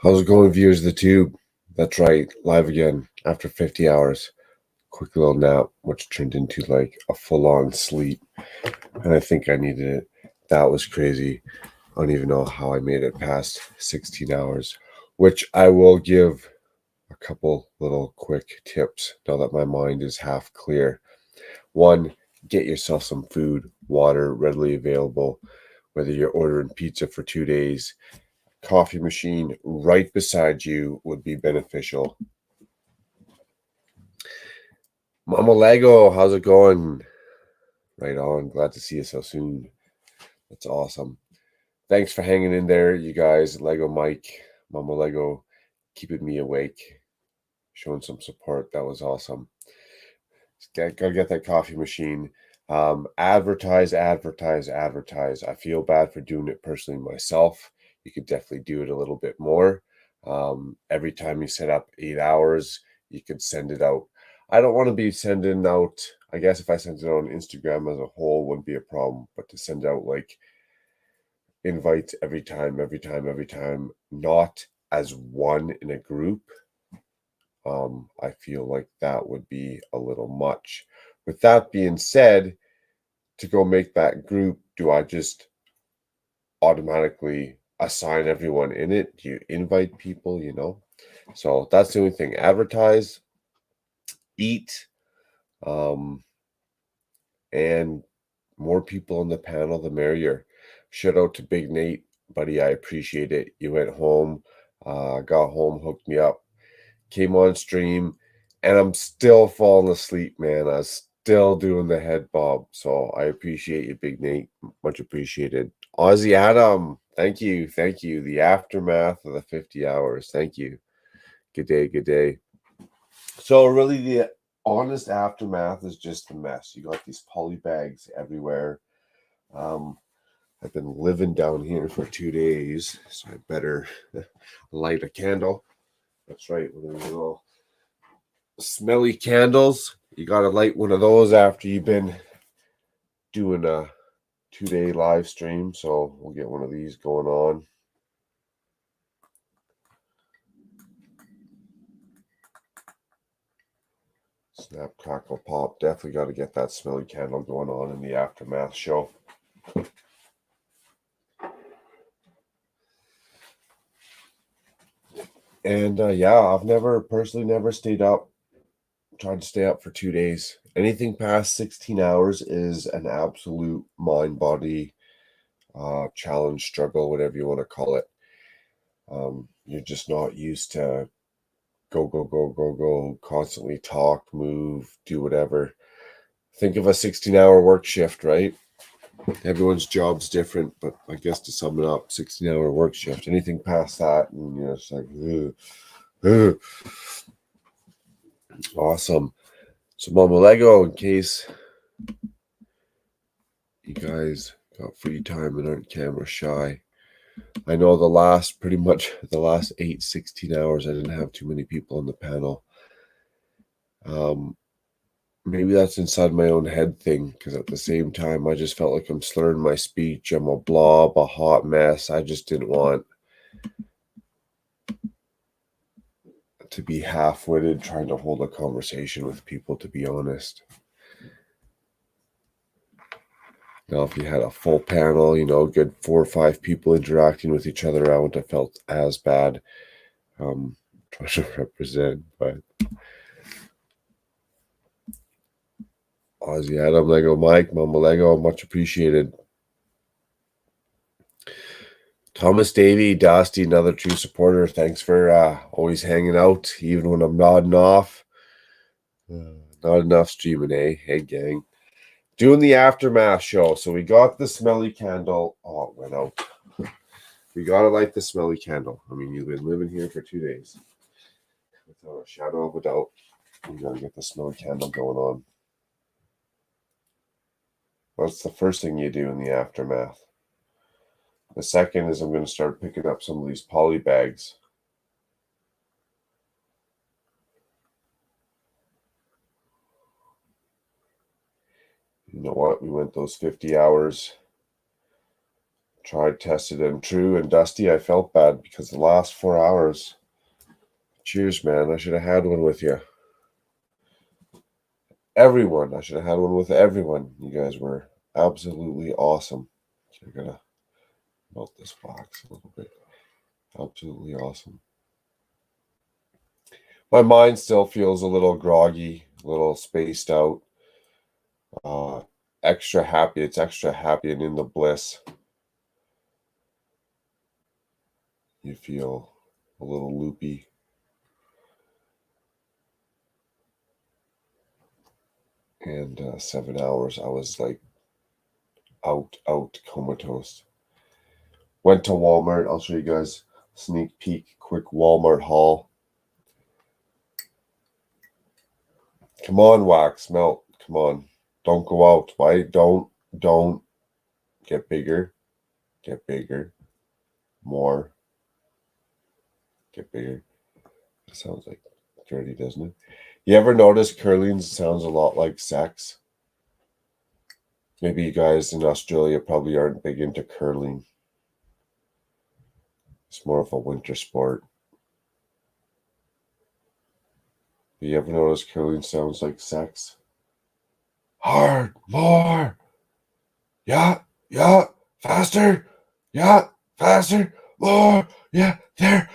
How's it going, viewers of the tube? That's right, live again after 50 hours. Quick little nap, which turned into like a full-on sleep, and I think I needed it. That was crazy. I don't even know how I made it past 16 hours, which I will give a couple little quick tips now that my mind is half clear. One, get yourself some food, water readily available, whether you're ordering pizza for 2 days. Coffee machine right beside you would be beneficial. Mama Lego, how's it going? Right on. Glad to see you so soon. That's awesome. Thanks for hanging in there, you guys. Lego Mike, Mama Lego, keeping me awake, showing some support. That was awesome. Gotta get that coffee machine. Advertise, advertise, advertise. I feel bad for doing it personally myself. You could definitely do it a little bit more. Every time you set up 8 hours, you could send it out. I don't want to be sending out, I guess if I sent it on Instagram as a whole, wouldn't be a problem, but to send out like invites every time, not as one in a group, I feel like that would be a little much. With that being said, to go make that group, do I just automatically assign everyone in it? Do you invite people, So that's the only thing. Advertise, eat, and more people on the panel, the merrier. Shout out to Big Nate, buddy. I appreciate it. You went home, got home, hooked me up, came on stream, and I'm still falling asleep, man. I was still doing the head bob. So I appreciate you, Big Nate. Much appreciated. Aussie Adam, thank you. Thank you. The aftermath of the 50 hours. Thank you. Good day. Good day. So really the honest aftermath is just a mess. You got these poly bags everywhere. I've been living down here for 2 days, so I better light a candle. That's right, one of those little smelly candles. You gotta light one of those after you've been doing a 2-day live stream. So we'll get one of these going on. Snap, crackle, pop. Definitely got to get that smelly candle going on in the aftermath show. And yeah, I've never stayed up, tried to stay up for 2 days. Anything past 16 hours is an absolute mind body challenge, struggle, whatever you want to call it. You're just not used to go, constantly talk, move, do whatever. Think of a 16-hour work shift, right? Everyone's job's different, but I guess to sum it up, 16-hour work shift. Anything past that, and it's like, ugh. Awesome. So, Mama Lego, in case you guys got free time and aren't camera shy, I know pretty much the last 16 hours, I didn't have too many people on the panel. Maybe that's inside my own head thing, because at the same time, I just felt like I'm slurring my speech. I'm a blob, a hot mess. I just didn't want to be half-witted trying to hold a conversation with people, to be honest. Now, if you had a full panel, good 4 or 5 people interacting with each other, I wouldn't have felt as bad. Trying to represent, but Aussie Adam, Lego Mike, Mama Lego, much appreciated. Thomas Davey, Dusty, another true supporter. Thanks for always hanging out, even when I'm nodding off. Not enough streaming, eh? Hey, gang. Doing the aftermath show. So we got the smelly candle. Oh, it went out. We got to light the smelly candle. I mean, you've been living here for 2 days. Without a shadow of a doubt, we got to get the smelly candle going on. That's the first thing you do in the aftermath. The second is I'm going to start picking up some of these poly bags. You know what? We went those 50 hours Tried, tested, and true. And Dusty, I felt bad because the last 4 hours. Cheers, man. I should have had one with you. Everyone. I should have had one with everyone. You guys were absolutely awesome. So I'm going to melt this box a little bit. Absolutely awesome. My mind still feels a little groggy, a little spaced out. Extra happy. It's extra happy and in the bliss. You feel a little loopy. And 7 hours, I was like out comatose. Went to Walmart. I'll show you guys sneak peek, quick Walmart haul. Come on, wax, melt. Come on. Don't go out. Why? Don't get bigger. Get bigger. More. Get bigger. It sounds like dirty, doesn't it? You ever notice curling sounds a lot like sex? Maybe you guys in Australia probably aren't big into curling. It's more of a winter sport. But you ever notice curling sounds like sex? Hard, more. Yeah, faster. Yeah, faster, more. Yeah, there.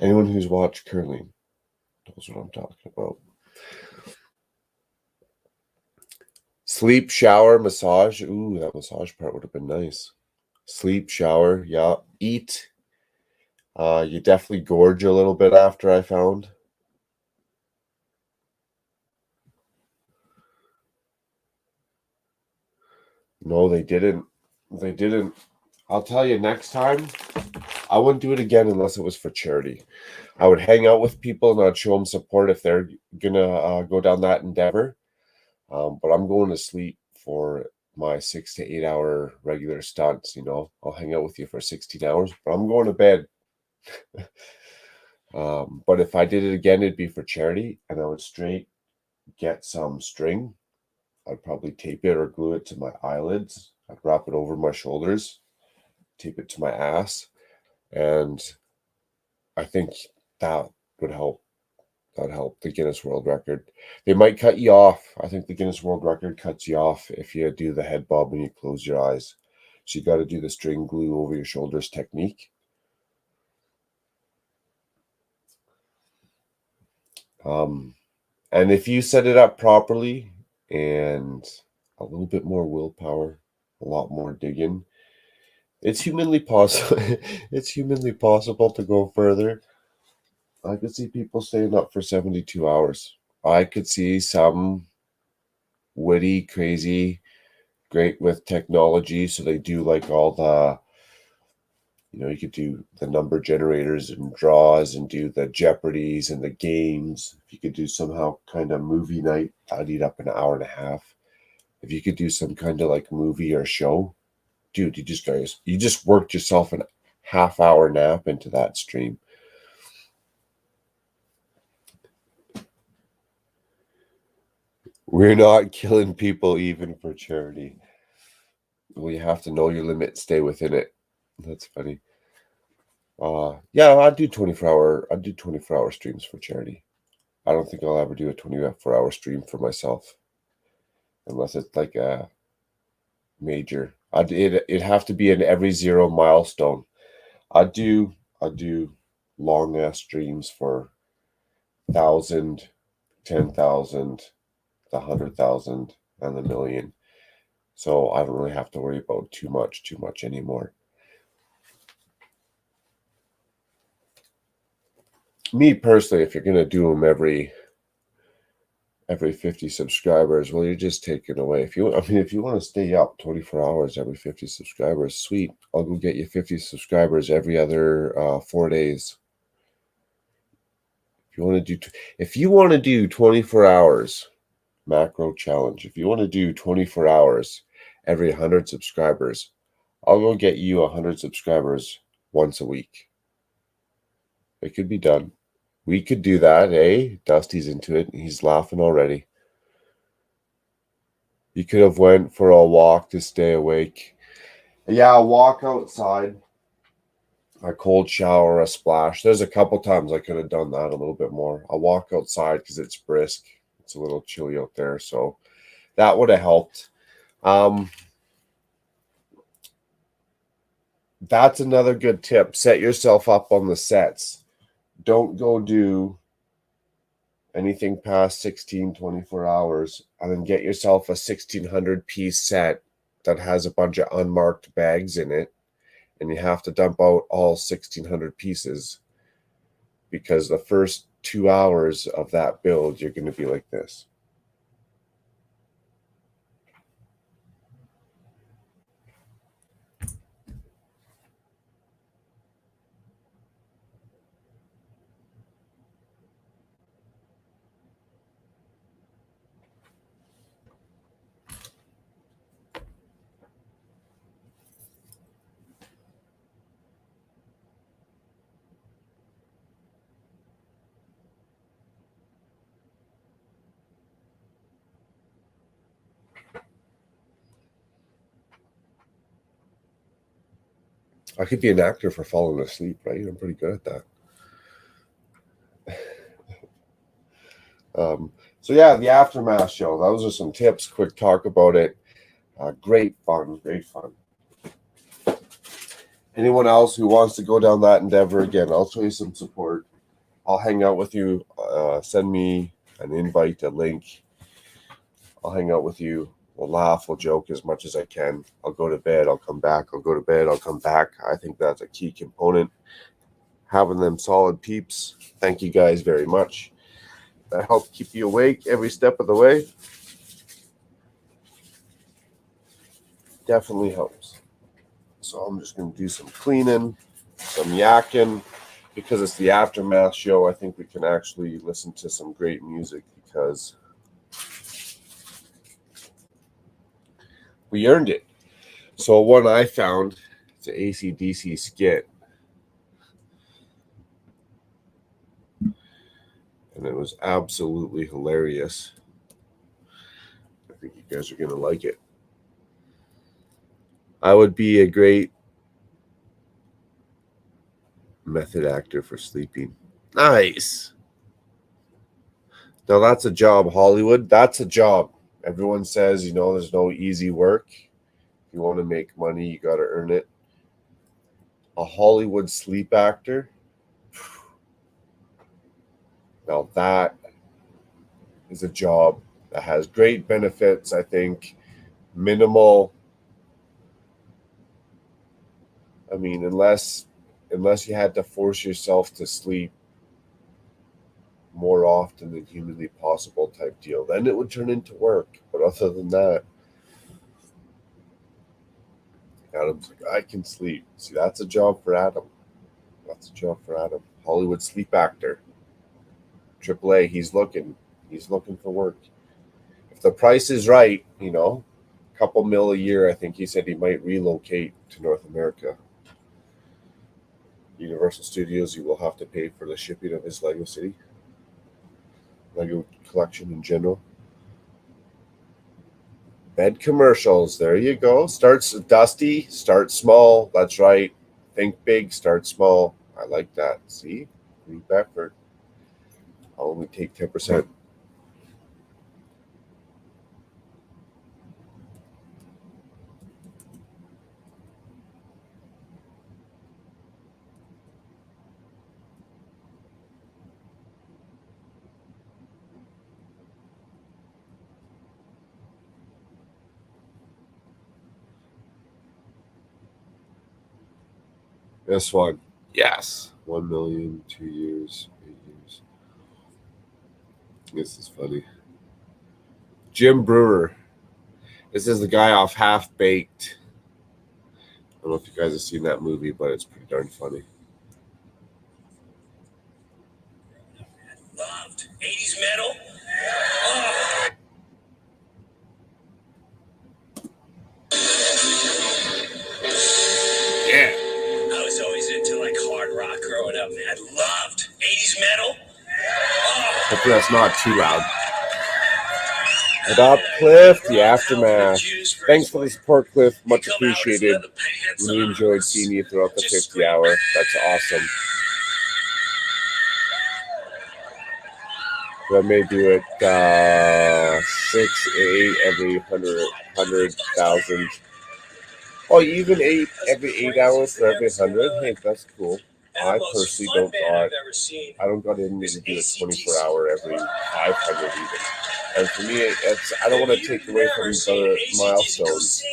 Anyone who's watched curling knows what I'm talking about. Sleep, shower, massage. Ooh, that massage part would have been nice. Sleep, shower, yeah. Eat. You definitely gorge a little bit after, I found. No, they didn't. They didn't. I'll tell you, next time, I wouldn't do it again unless it was for charity. I would hang out with people and I'd show them support if they're gonna go down that endeavor. But I'm going to sleep for my 6 to 8 hour regular stunts. I'll hang out with you for 16 hours, but I'm going to bed. But if I did it again, it'd be for charity, and I would straight get some string. I'd probably tape it or glue it to my eyelids. I'd wrap it over my shoulders, tape it to my ass, and I think that would help. That would help the Guinness World Record. They might cut you off. I think the Guinness World Record cuts you off if you do the head bob when you close your eyes. So you got to do the string glue over your shoulders technique. And if you set it up properly and a little bit more willpower, a lot more digging, it's humanly possible. It's humanly possible to go further. I could see people staying up for 72 hours. I could see some witty, crazy, great with technology. So they do like all the, you could do the number generators and draws and do the Jeopardies and the games. If you could do somehow kind of movie night, I'd eat up an hour and a half. If you could do some kind of like movie or show, dude, you just worked yourself an half-hour nap into that stream. We're not killing people even for charity. Well, you have to know your limit, stay within it. That's funny. Yeah, I'd do 24-hour streams for charity. I don't think I'll ever do a 24-hour stream for myself unless it's like a major. It'd have to be an every 0 milestone. I do long ass streams for 1,000, 10,000, the 100,000, and the million. So I don't really have to worry about too much anymore. Me personally, if you're gonna do them every 50 subscribers, well, you're just taking away. If you want to stay up 24 hours every 50 subscribers, sweet. I'll go get you 50 subscribers every other 4 days. If you want to do 24 hours macro challenge, if you want to do 24 hours every 100 subscribers, I'll go get you 100 subscribers once a week. It could be done. We could do that, eh? Dusty's into it. He's laughing already. You could have went for a walk to stay awake. Yeah, a walk outside, a cold shower, a splash. There's a couple times I could have done that a little bit more. A walk outside because it's brisk. It's a little chilly out there, so that would have helped. That's another good tip. Set yourself up on the sets. Don't go do anything past 16, 24 hours, and then get yourself a 1,600 piece set that has a bunch of unmarked bags in it, and you have to dump out all 1,600 pieces, because the first 2 hours of that build, you're going to be like this. I could be an actor for falling asleep, right? I'm pretty good at that. So yeah, the Aftermath show. Those are some tips. Quick talk about it. Great fun. Great fun. Anyone else who wants to go down that endeavor, again, I'll show you some support. I'll hang out with you. Send me an invite, a link. I'll hang out with you. We'll laugh. We'll joke as much as I can. I'll go to bed. I'll come back. I'll go to bed. I'll come back. I think that's a key component. Having them solid peeps. Thank you guys very much. That helps keep you awake every step of the way. Definitely helps. So I'm just going to do some cleaning, some yakking. Because it's the Aftermath show, I think we can actually listen to some great music because we earned it. So one I found, it's an AC/DC skit. And it was absolutely hilarious. I think you guys are going to like it. I would be a great method actor for sleeping. Nice. Now that's a job, Hollywood. That's a job. Everyone says, there's no easy work. If you want to make money, you got to earn it. A Hollywood sleep actor. Now that is a job that has great benefits, I think. Minimal. I mean, unless you had to force yourself to sleep more often than humanly possible type deal, then it would turn into work. But other than that, Adam's like, I can sleep. See, that's a job for Adam. That's a job for Adam. Hollywood sleep actor. AAA, he's looking for work. If the price is right, a couple mil a year, I think he said he might relocate to North America. Universal Studios, you will have to pay for the shipping of his Lego City, Lego collection in general. Bed commercials, there you go. Starts Dusty, start small. That's right. Think big, start small. I like that. See? Group effort. I'll only take 10%. This one. Yes. 1 million, 2 years, 8 years. This is funny. Jim Brewer. This is the guy off Half Baked. I don't know if you guys have seen that movie, but it's pretty darn funny. Loved 80s metal. Oh. Yeah. I was always into like hard rock growing up, man. Loved 80s metal. Oh. Hopefully that's not too loud. What up, Cliff? The aftermath. Thanks for the support, Cliff. Much appreciated. Really enjoyed seeing you throughout the 50 hour. That's awesome. So I may do it 6, 8 every 100,000. Oh, even 8 every 8 hours for every 100? Hey, that's cool. I personally don't got in me to do a 24-hour every 500 even. And for me, I don't want to take away from the milestones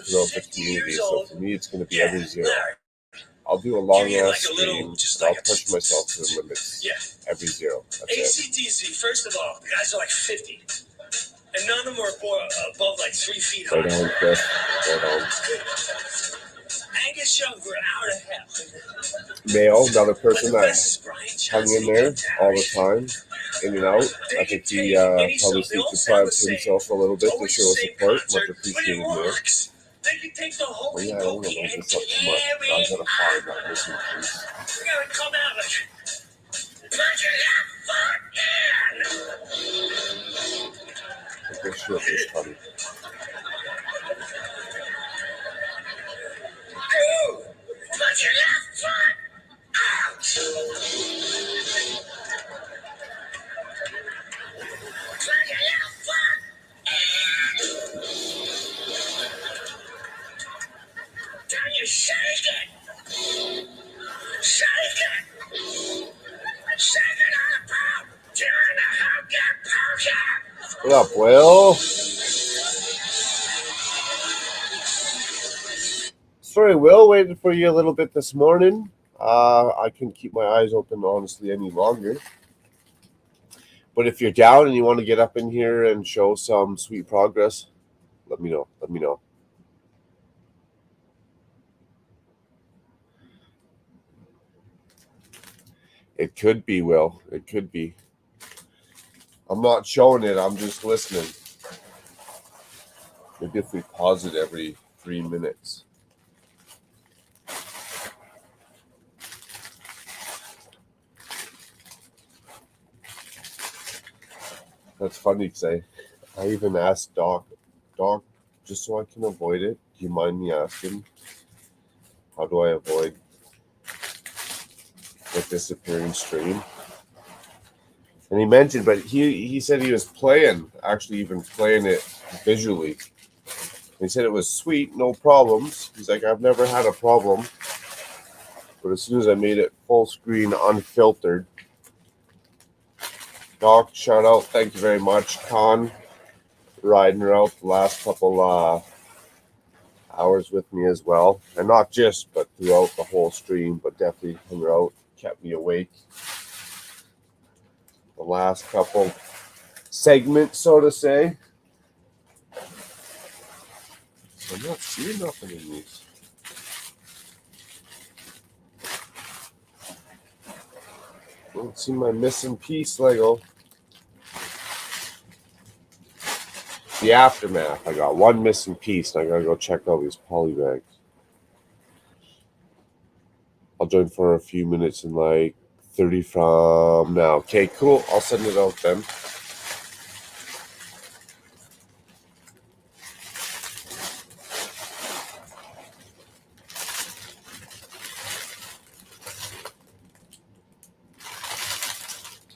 throughout the community. So for me, it's going to be every 0. I'll do a long ass stream, and I'll push myself to the limits. Every 0. That's ACDC, first of all, the guys are like 50. And none of them are above like 3 feet high. Right on, Chris. Right on. Angus Young for an hour and a half. Male, another person that hung in there all the time, in and out. I think he probably needs to pride himself a little bit to show support. Much appreciated, man. They can take the whole I don't want to hold this up too much. I gotta find that missing piece. We gotta come out of it. Put your left foot in. This shit is funny. Put your left foot out. Put your left foot in. Can you shake it? Shake it. Shake it on the pump. Turn the hunk and poke it. What up, Will? Sorry, Will, waited for you a little bit this morning. I couldn't keep my eyes open, honestly, any longer. But if you're down and you want to get up in here and show some sweet progress, let me know. Let me know. It could be, Will. It could be. I'm not showing it. I'm just listening. Maybe if we pause it every 3 minutes. That's funny because I even asked Doc, just so I can avoid it, do you mind me asking, how do I avoid the disappearing stream? And he mentioned, but he said he was actually even playing it visually. He said it was sweet, no problems. He's like, I've never had a problem. But as soon as I made it full screen, unfiltered. Doc, shout out. Thank you very much. Con, riding her out the last couple hours with me as well. And not just, but throughout the whole stream, but definitely hung her out, kept me awake. The last couple segments, so to say. I'm not seeing nothing in these. Don't see my missing piece, Lego. The aftermath. I got one missing piece, and I gotta go check all these poly bags. I'll join for a few minutes in like 30 from now. Okay, cool. I'll send it out then.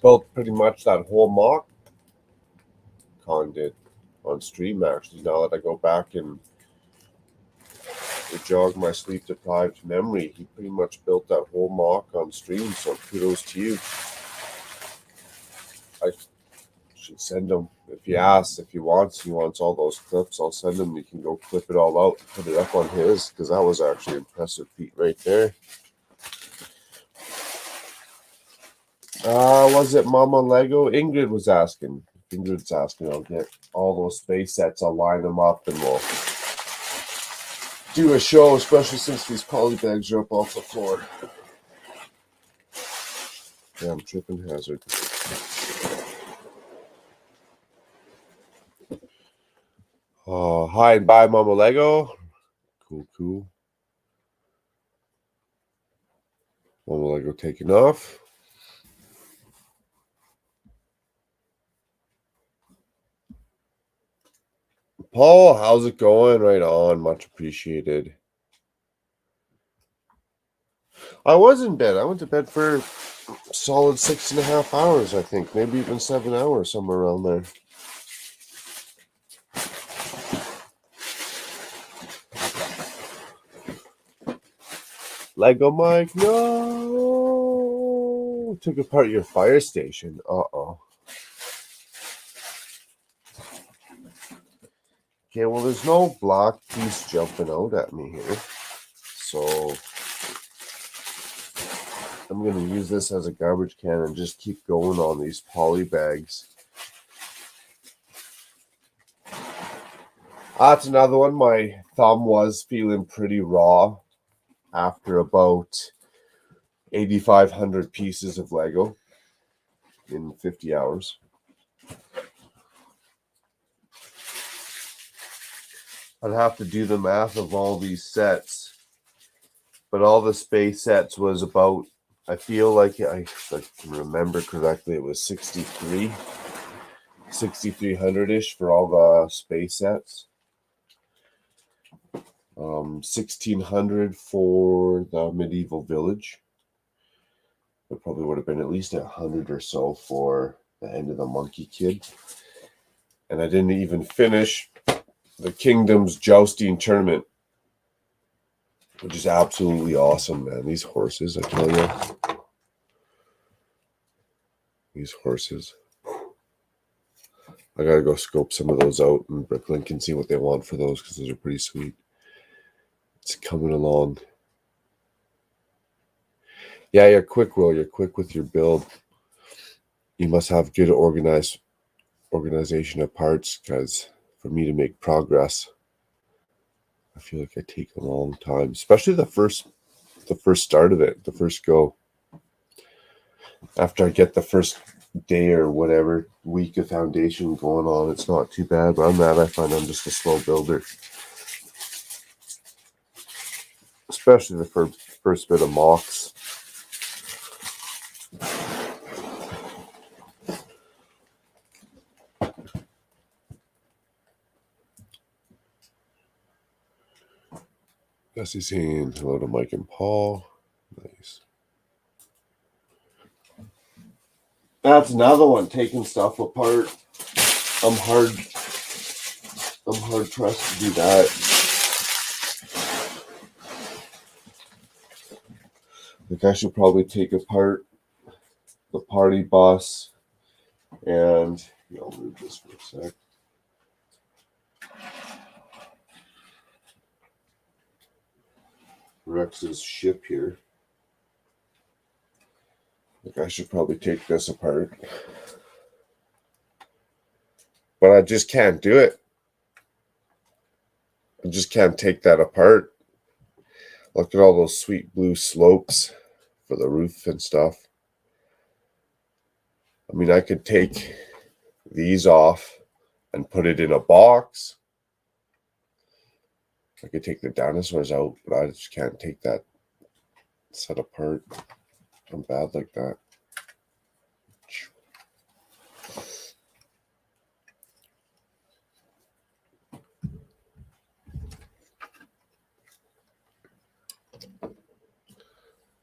Built pretty much that whole mock Con did on stream, actually. Now that I go back and jog my sleep deprived memory, he pretty much built that whole mock on stream, so kudos to you. I should send him, if he asks, if he wants all those clips, I'll send him. He can go clip it all out and put it up on his, because that was actually an impressive feat right there. Was it Mama Lego? Ingrid was asking. Ingrid's asking. I'll get all those space sets. I'll line them up and we'll do a show, especially since these poly bags are up off the floor. Damn, tripping hazard. Hi and bye, Mama Lego. Cool. Mama Lego taking off. Paul, how's it going? Right on. Much appreciated. I was in bed. I went to bed for solid 6.5 hours, I think. Maybe even 7 hours, somewhere around there. Lego Mike, no! Took apart your fire station. Uh-oh. Okay, well, there's no block piece jumping out at me here. So I'm going to use this as a garbage can and just keep going on these poly bags. That's another one. My thumb was feeling pretty raw after about 8,500 pieces of Lego in 50 hours. I'd have to do the math of all these sets, but all the space sets was about, I feel like I can remember correctly, it was 6,300-ish for all the space sets. 1,600 for the medieval village. It probably would have been at least 100 or so for the end of the monkey kid. And I didn't even finish the Kingdom's jousting tournament, which is absolutely awesome, man. These horses, I tell you. These horses. I gotta go scope some of those out in Brooklyn and see what they want for those, because those are pretty sweet. It's coming along. Yeah, you're quick, Will. You're quick with your build. You must have good organization of parts, because for me to make progress, I feel like I take a long time, especially the first start of it, the first go. After I get the first day or whatever week of foundation going on, it's not too bad. But on that, I find I'm just a slow builder, especially the first bit of mocks. Jesse's saying hello to Mike and Paul. Nice. That's another one, taking stuff apart. I'm hard pressed to do that. Like, I should probably take apart the party bus, and I'll move this for a sec. Rex's ship here. Like, I should probably take this apart, but I just can't do it. I just can't take that apart. Look at all those sweet blue slopes for the roof and stuff. I mean, I could take these off and put it in a box. I could take the dinosaurs out, but I just can't take that set apart. I'm bad like that.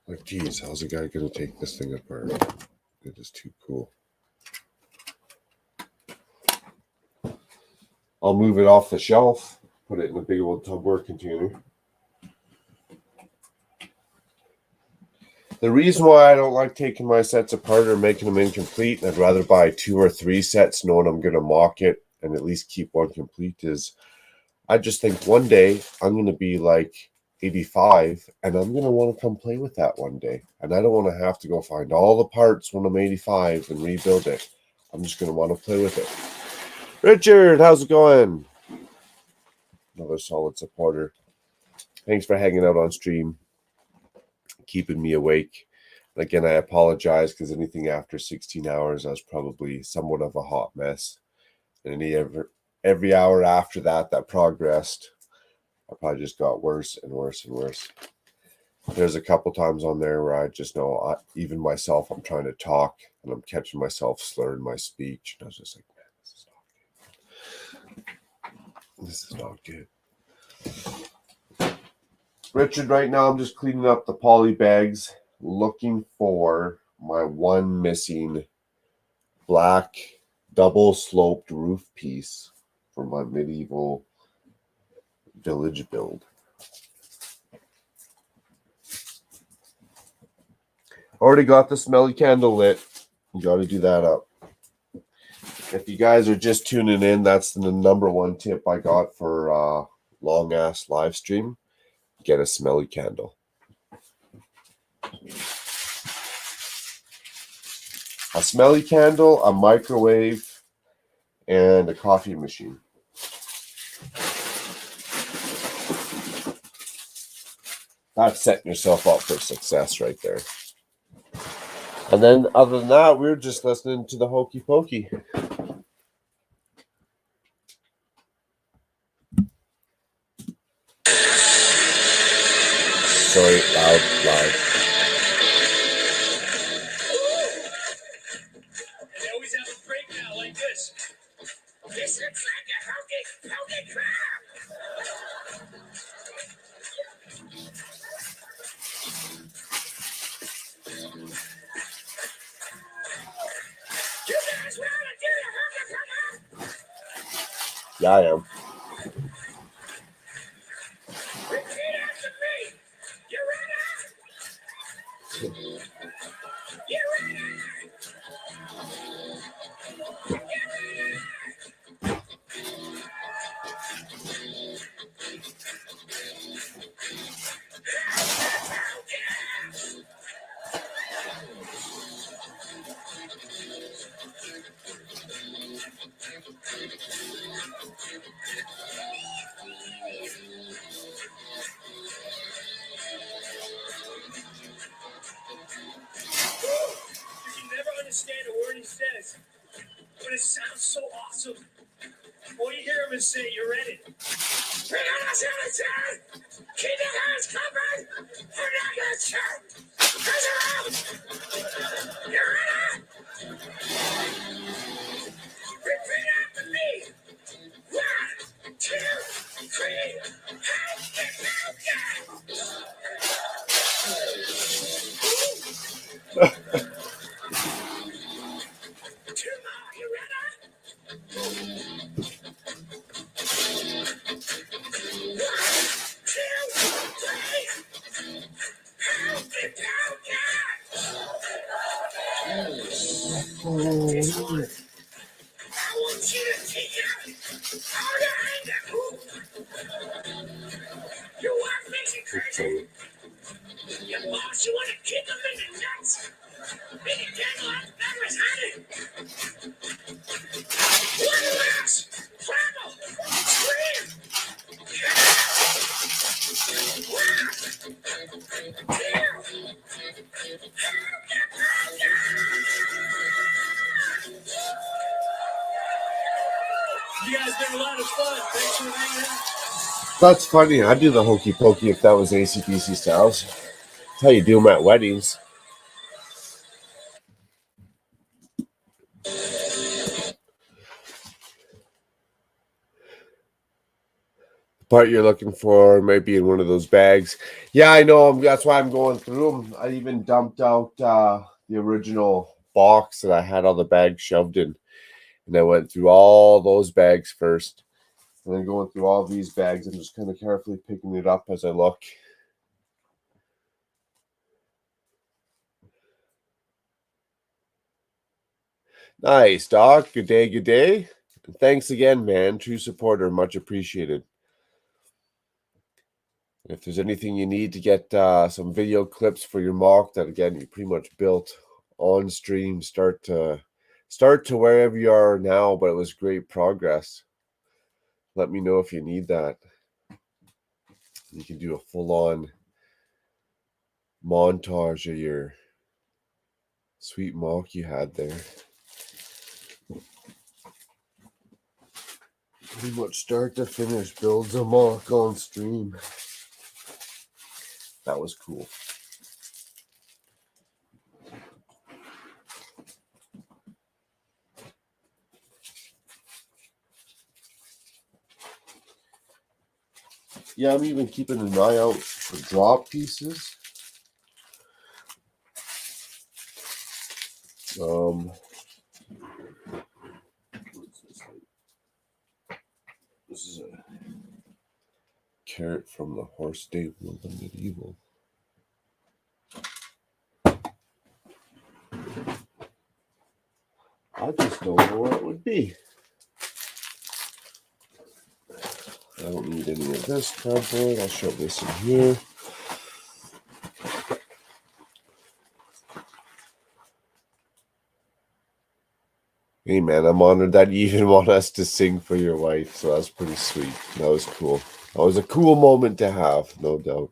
Like, geez, how's a guy gonna take this thing apart? It is too cool. I'll move it off the shelf, put it in a big old Tupperware container. The reason why I don't like taking my sets apart or making them incomplete, and I'd rather buy 2 or 3 sets knowing I'm going to mock it and at least keep one complete, is I just think one day I'm going to be like 85 and I'm going to want to come play with that one day. And I don't want to have to go find all the parts when I'm 85 and rebuild it. I'm just going to want to play with it. Richard, how's it going? Another solid supporter. Thanks for hanging out on stream, keeping me awake. And again, I apologize, because anything after 16 hours, I was probably somewhat of a hot mess. And every hour after that progressed, I probably just got worse and worse and worse. There's a couple times on there where I just know, even myself, I'm trying to talk and I'm catching myself slurring my speech. And I was just like, man, this is not good. This is not good. Richard, right now I'm just cleaning up the poly bags, looking for my one missing black double sloped roof piece for my medieval village build. Already got the smelly candle lit. You got to do that up. If you guys are just tuning in, that's the number one tip I got for long ass live stream. Get a smelly candle. A smelly candle, a microwave, and a coffee machine. That's setting yourself up for success right there. And then other than that, we're just listening to the Hokey Pokey. Sorry, loud. They always have a break now like this. This looks like a hokey crab. You guys want to do the hokey crab? Yeah, I am. Repeat after me. You ready? You ready? You can never understand a word he says, but it sounds so awesome. All you hear him is say, "You ready?" We're gonna see it, Chad. Keep your hands covered. We're not gonna shout. Press around. You ready? Repeat after me. 1, 2, 3. Hey, get Two more. You ready? 1, 2, 3. I want you to teach him how to hang that hoop. Your wife makes you crazy. Your boss, you want to kick him in the nuts. Make it get like better as honey. One last travel. Scream. You guys been a lot of fun. Thanks for hanging out. That's funny. I'd do the Hokey Pokey if that was ACDC styles. That's how you do them at weddings. The part you're looking for might be in one of those bags. Yeah, I know. That's why I'm going through them. I even dumped out the original box that I had all the bags shoved in. And I went through all those bags first. And then going through all these bags and just kind of carefully picking it up as I look. Nice, Doc. Good day, good day. And thanks again, man. True supporter. Much appreciated. If there's anything you need to get some video clips for your mock that, again, you pretty much built on stream, start to wherever you are now, but it was great progress. Let me know if you need that. You can do a full-on montage of your sweet mock you had there. Pretty much start to finish builds a mock on stream. That was cool. Yeah, I'm even keeping an eye out for drop pieces. This is a carrot from the horse stable of the medieval. I just don't know where it would be. I don't need any of this cardboard. I'll shove this in here. Hey man, I'm honored that you even want us to sing for your wife, so that's pretty sweet. That was cool. That was a cool moment to have, no doubt.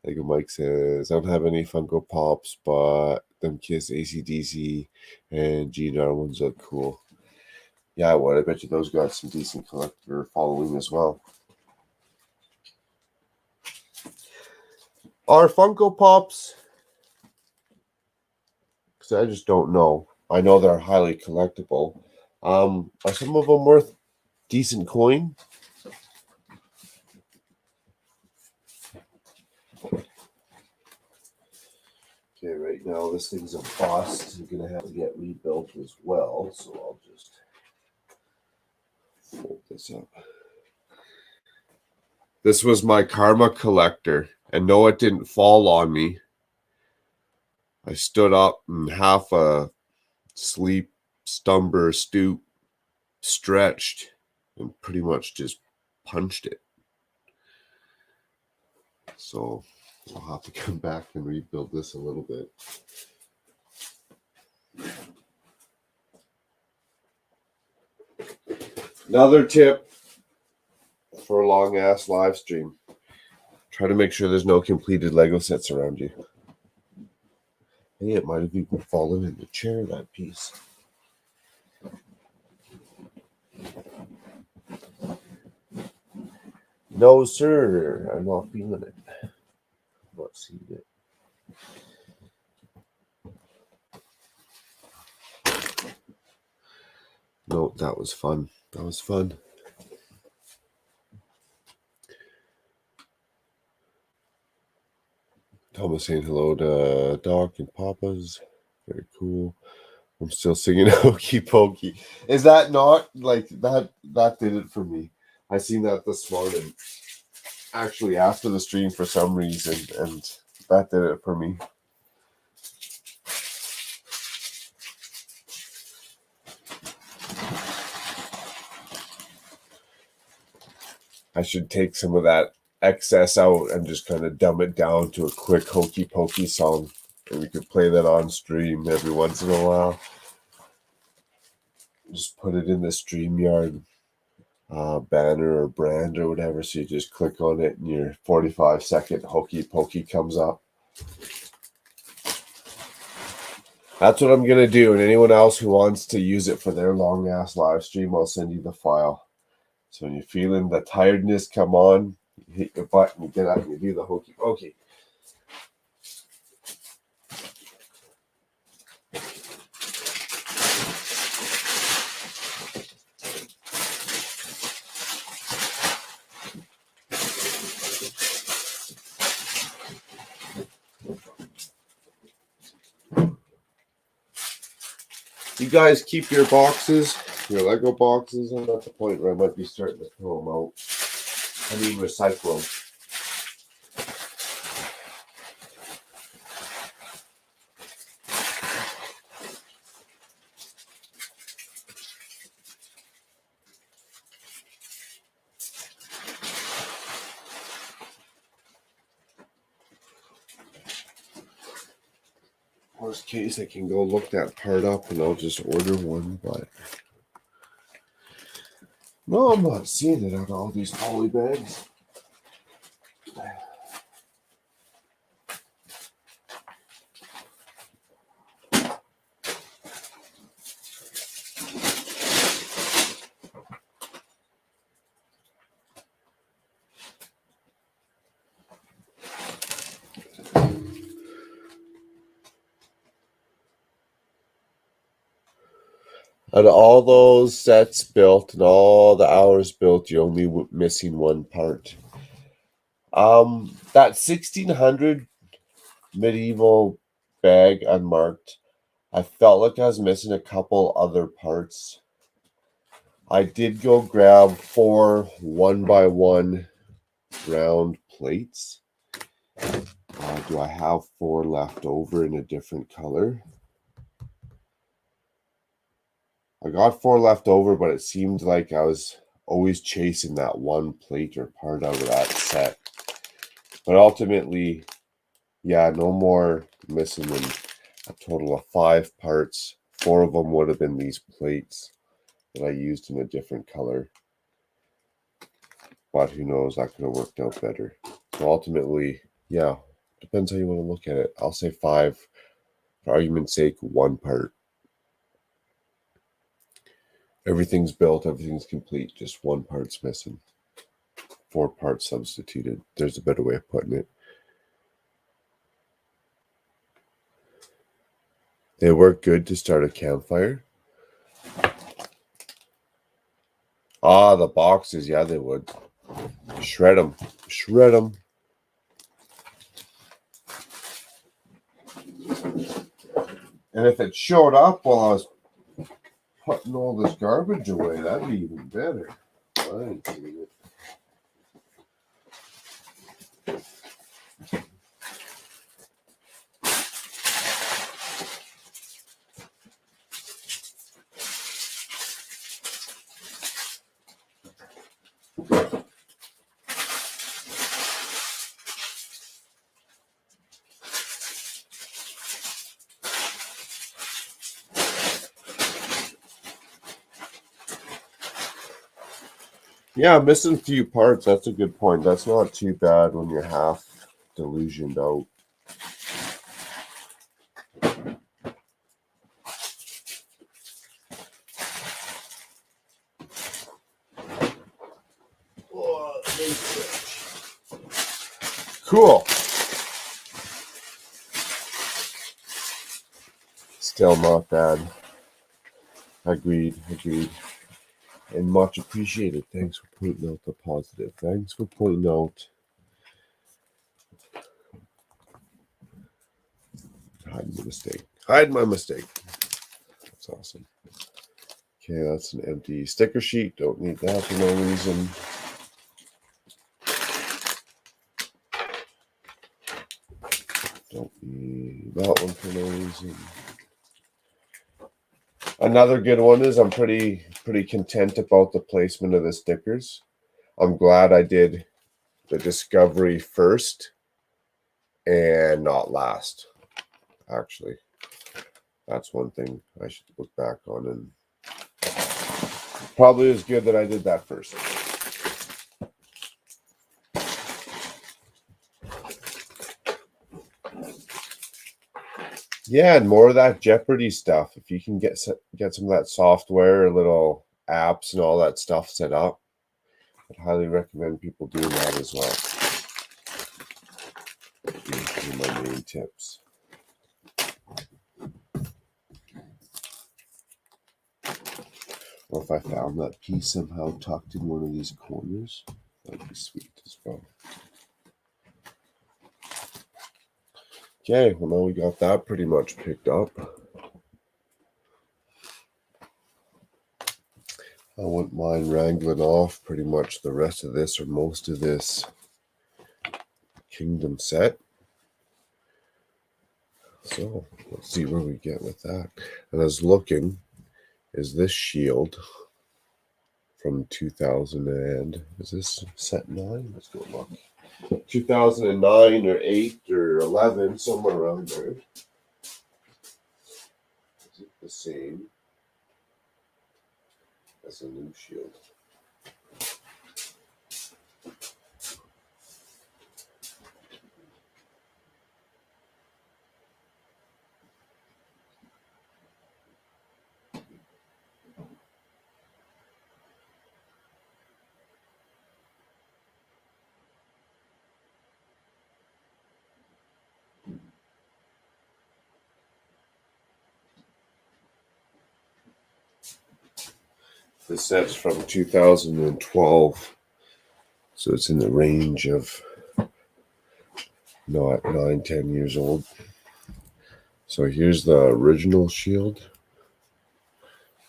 Like Mike says, I don't have any Funko Pops, but them Kiss AC/DC and GNR ones look cool. Yeah, I would. I bet you those got some decent collector following as well. Are Funko Pops, because I just don't know. I know they're highly collectible. Are some of them worth decent coin? Okay, right now this thing's a bust. You're gonna have to get rebuilt as well, so I'll just fold this up. This was my Karma collector, and no, it didn't fall on me. I stood up and half a sleep, stumber, stoop, stretched, and pretty much just punched it. So I'll have to come back and rebuild this a little bit. Another tip for a long ass live stream: try to make sure there's no completed Lego sets around you. Hey, it might have even fallen in the chair, that piece. No, sir. I'm not feeling it. I'm not seeing it. No, that was fun. That was fun. Thomas saying hello to Doc and Papa's. Very cool. I'm still singing Hokey Pokey. Is that not like that? That did it for me. I seen that this morning, actually after the stream for some reason, and that did it for me. I should take some of that excess out and just kind of dumb it down to a quick Hokey Pokey song, and we could play that on stream every once in a while. Just put it in the StreamYard banner or brand or whatever, so you just click on it and your 45-second Hokey Pokey comes up. That's what I'm going to do, and anyone else who wants to use it for their long-ass live stream, I'll send you the file. So when you're feeling the tiredness come on, you hit your button, you get up and you do the Hokey Pokey. You guys keep your boxes, your Lego boxes. I'm at the point where I might be starting to throw them out. I mean, recycle them. Worst case, I can go look that part up and I'll just order one, but no, I'm not seeing it on all these poly bags. Out of all those sets built and all the hours built, you're only missing one part. That 1600 medieval bag unmarked, I felt like I was missing a couple other parts. I did go grab 4 1x1 round plates. Do I have 4 left over in a different color? I got 4 left over, but it seemed like I was always chasing that one plate or part out of that set. But ultimately, yeah, no more missing than a total of 5 parts. 4 of them would have been these plates that I used in a different color. But who knows, that could have worked out better. So ultimately, yeah, depends how you want to look at it. I'll say 5, for argument's sake, 1 part. Everything's built, everything's complete, just 1 part's missing. 4 parts substituted. There's a better way of putting it. They work good to start a campfire. Ah, the boxes, yeah, they would. Shred them. Shred them. And if it showed up while I was putting all this garbage away, that'd be even better. I ain't seen it. Yeah, missing a few parts. That's a good point. That's not too bad when you're half delusioned out. Cool. Still not bad. Agreed. And much appreciated. Thanks for pointing out the positive. Thanks for pointing out. Hide my mistake. Hide my mistake. That's awesome. Okay, that's an empty sticker sheet. Don't need that for no reason. Don't need that one for no reason. Another good one is I'm pretty content about the placement of the stickers. I'm glad I did the discovery first and not last. Actually, that's one thing I should look back on, and probably is good that I did that first. Yeah, and more of that Jeopardy stuff. If you can get some of that software, little apps, and all that stuff set up, I'd highly recommend people doing that as well. These are my main tips. Or if I found that piece somehow tucked in one of these corners, that'd be sweet as well. Okay, well now we got that pretty much picked up. I wouldn't mind wrangling off pretty much the rest of this or most of this kingdom set. So let's see where we get with that. And I was looking, is this shield from 2000 and is this set 9? Let's go look. 2009 or 8 or 11, somewhere around there. Is it the same as a new shield? This set's from 2012, so it's in the range of not 9-10 years old. So here's the original shield.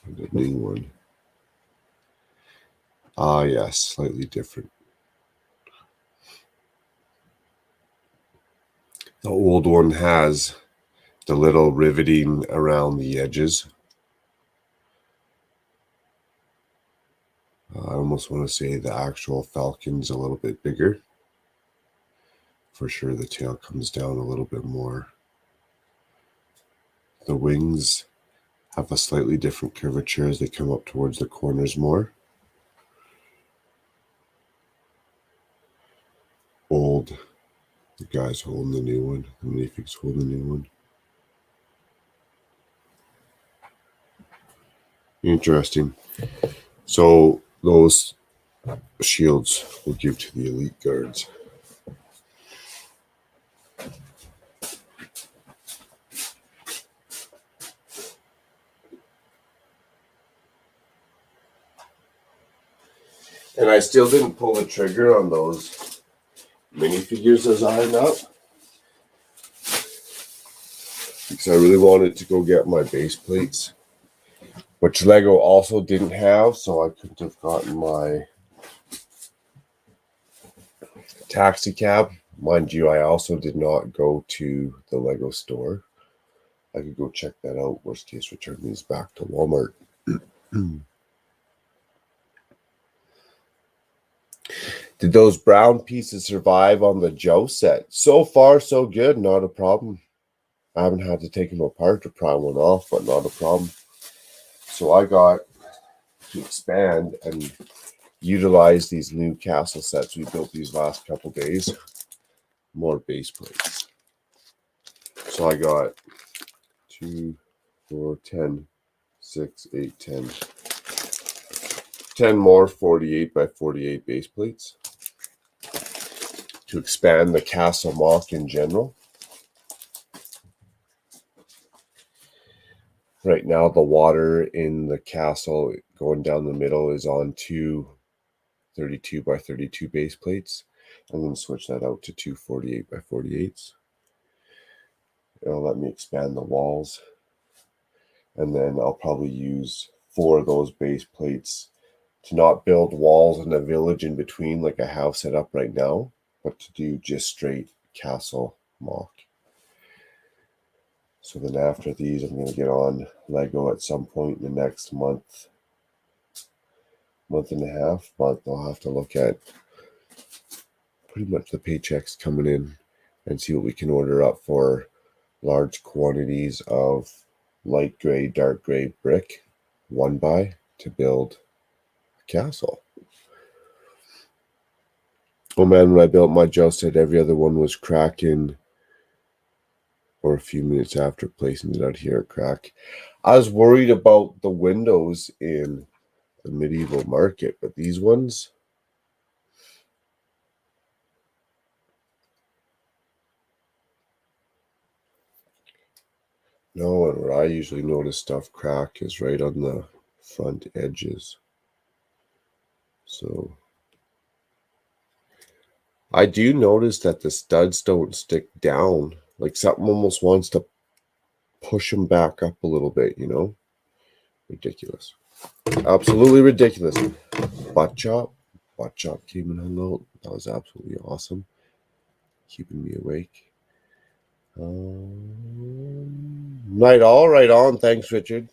The new one. Ah, yes, slightly different. The old one has the little riveting around the edges. I almost want to say the actual falcon's a little bit bigger. For sure, the tail comes down a little bit more. The wings have a slightly different curvature as they come up towards the corners more. Old, the guy's holding the new one. The minifigue's holding the new one. Interesting. So those shields will give to the elite guards. And I still didn't pull the trigger on those minifigures as I ironed up, because I really wanted to go get my base plates, which Lego also didn't have, so I couldn't have gotten my taxi cab. Mind you, I also did not go to the Lego store. I could go check that out. Worst case, return these back to Walmart. Did those brown pieces survive on the Joe set? So far, so good. Not a problem. I haven't had to take them apart to pry one off, but not a problem. So I got to expand and utilize these new castle sets we built these last couple days. More base plates. So I got 2, 4, 10, 6, 8, 10. 10 more 48 by 48 base plates to expand the castle mock in general. Right now, the water in the castle going down the middle is on 2 32 by 32 base plates. I'm going to switch that out to 2 48 by 48s. It'll let me expand the walls. And then I'll probably use 4 of those base plates to not build walls in a village in between like I have set up right now, but to do just straight castle mock. So then after these, I'm going to get on Lego at some point in the next month and a half. I'll have to look at pretty much the paychecks coming in and see what we can order up for large quantities of light gray, dark gray brick, 1x, to build a castle. Oh man, when I built my Joe set, every other one was cracking, or a few minutes after placing it out here, crack. I was worried about the windows in the medieval market, but these ones, no. And where I usually notice stuff crack is right on the front edges. So I do notice that the studs don't stick down. Like something almost wants to push them back up a little bit, you know? Ridiculous. Absolutely ridiculous. Butt chop came and hung out. That was absolutely awesome. Keeping me awake. Right on. Thanks, Richard.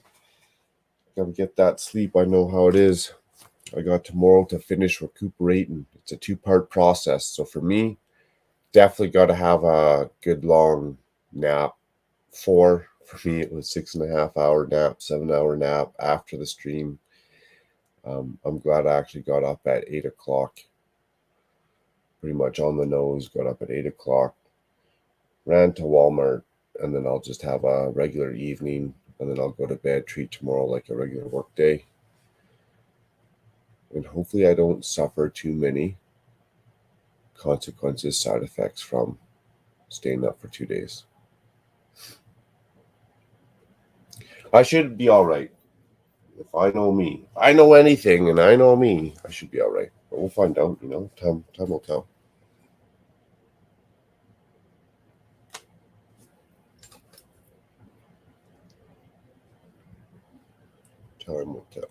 Gotta get that sleep. I know how it is. I got tomorrow to finish recuperating. It's a 2-part process. So for me, definitely got to have a good long nap. For me, it was 6.5 hour nap, 7-hour nap after the stream. I'm glad I actually got up at 8 o'clock. Pretty much on the nose, got up at 8 o'clock, ran to Walmart, and then I'll just have a regular evening, and then I'll go to bed, treat tomorrow like a regular work day. And hopefully I don't suffer too many consequences, side effects from staying up for 2 days. I should be all right. If I know me, if I know anything, and I know me, I should be all right. But we'll find out, you know. Time will tell. time with that.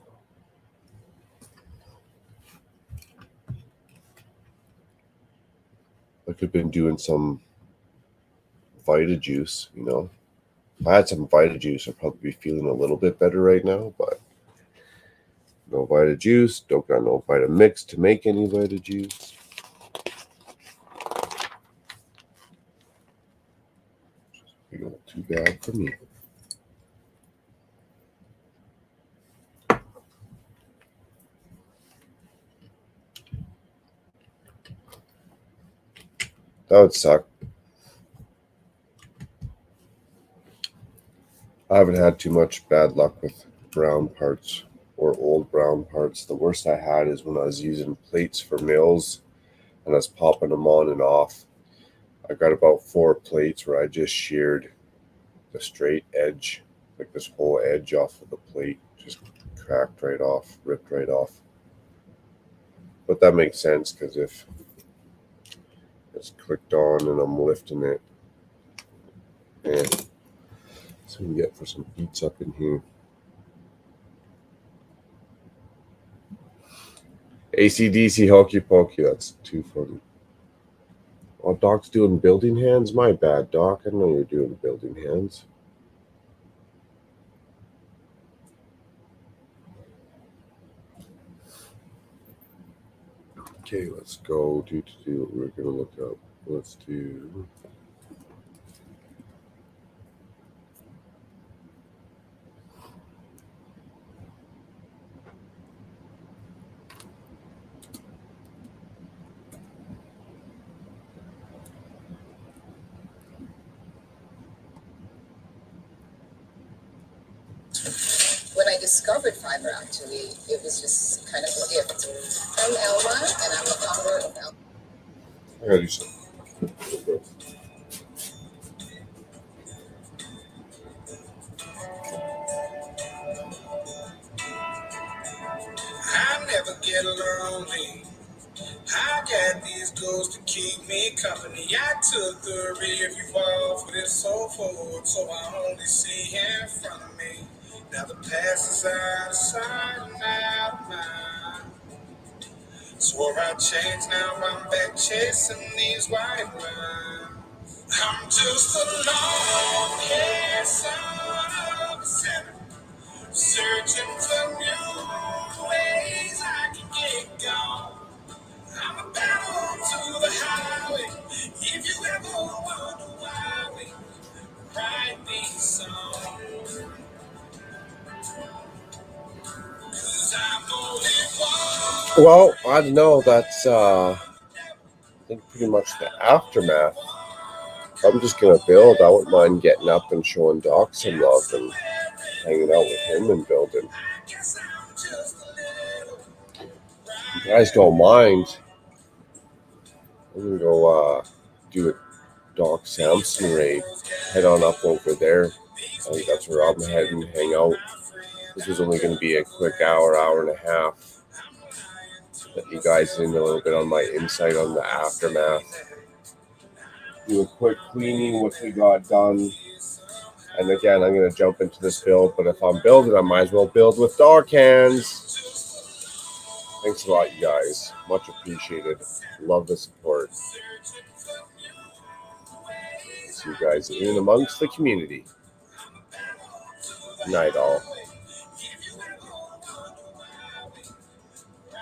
I could have been doing some Vita Juice, you know. If I had some Vita Juice, I'd probably be feeling a little bit better right now, but no Vita Juice, don't got no Vita Mix to make any Vita Juice. Too bad for me. That would suck. I haven't had too much bad luck with brown parts or old brown parts. The worst I had is when I was using plates for mills and I was popping them on and off. I got about 4 plates where I just sheared the straight edge, like this whole edge off of the plate, just cracked right off, ripped right off. But that makes sense because if it's clicked on and I'm lifting it, and so we get for some beats up in here. AC/DC Hokey Pokey, that's too funny. Oh, Doc's doing building hands? My bad, Doc. I know you're doing building hands. Okay, let's go do what we're going to look up. Let's do... When I discovered fiber, actually, it was just kind of a gift. I'm Elma, and I'm the founder of Elma. I gotta do something. I never get lonely. I got these goals to keep me company. I took the rear off, but it's so forward, so I only see in front of me. Now the past is out of sight and out of mind. Swore I'd change, now I'm back chasing these white lines. I'm just a long-haired son of a sinner, searching for new ways I can get gone. I'm a battle to the highway. If you ever wonder why we write these songs, 'cause I'm only one. Well, I don't know. That's, I think, pretty much the aftermath. I'm just going to build. I wouldn't mind getting up and showing Doc some love and hanging out with him and building. If you guys don't mind, I'm going to go do a Doc Samson raid. Head on up over there. I think that's where I'm heading, hang out. This was only going to be a quick hour and a half. Let you guys in a little bit on my insight on the aftermath. Do a quick cleaning, what we got done. And again, I'm going to jump into this build, but if I'm building, I might as well build with Doc hands. Thanks a lot, you guys. Much appreciated. Love the support. See you guys in amongst the community. Night all.